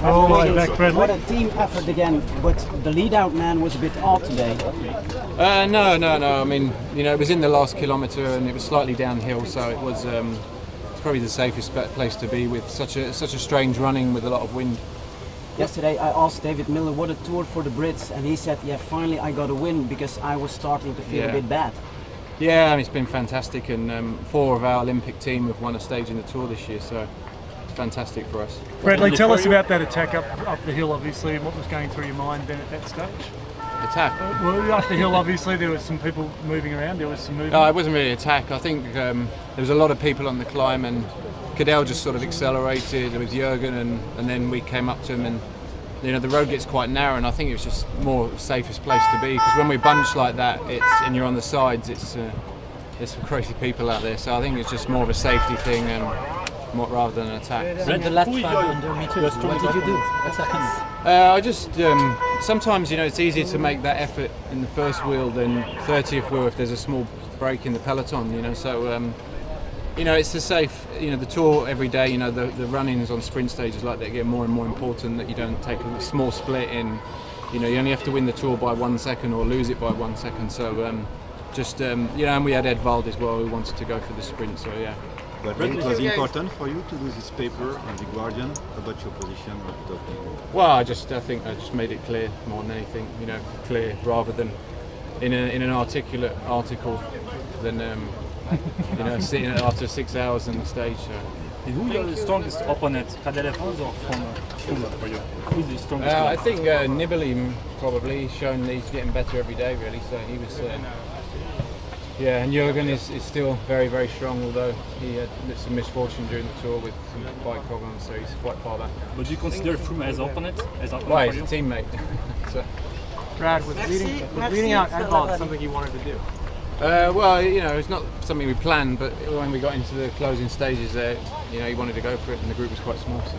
Oh, right back, Bradley. What a team effort again, but the lead-out man was a bit odd today. No. I mean, it was in the last kilometre and it was slightly downhill, so it was it's probably the safest place to be with such a strange running with a lot of wind. Yesterday I asked David Miller what a tour for the Brits, and he said, yeah, finally I got a win, because I was starting to feel a bit bad. Yeah, it's been fantastic, and 4 of our Olympic team have won a stage in the Tour this year, so it's fantastic for us. Bradley, tell us about that attack up the hill, obviously, and what was going through your mind then at that stage? Attack? Well, up the hill, obviously, there was some people moving around, there was some movement. No, it wasn't really attack. I think there was a lot of people on the climb, and Cadell just sort of accelerated with Jürgen, and then we came up to him, and the road gets quite narrow, and I think it was just more safest place to be, because when we bunch like that, and you're on the sides, there's some crazy people out there. So I think it's just more of a safety thing, and rather than an attack. So the last 500 meters, what did you do? What happened? I just sometimes it's easier to make that effort in the first wheel than 30th wheel if there's a small break in the peloton. So. It's the safe, the Tour every day, the run-ins on sprint stages like that get more and more important, that you don't take a small split in, you only have to win the Tour by 1 second or lose it by 1 second. So and we had Ed Vald as well, who wanted to go for the sprint, so yeah. But it was important for you to do this paper on The Guardian about your position. Well, I think I just made it clear more than anything, clear rather than in an articulate article than sitting after 6 hours on the stage. And who is the strongest opponent, Cadel or from Froome for you? Who's the strongest? I think Nibali probably. He's shown that he's getting better every day, really. So he was. And Jürgen is still very, very strong, although he had some misfortune during the Tour with some bike problems, so he's quite far back. But do you consider Froome as opponent? Right, he's a teammate. So. Brad, was leading out Ed Vald something you wanted to do? Well, it's not something we planned, but when we got into the closing stages there, he wanted to go for it, and the group was quite small. So.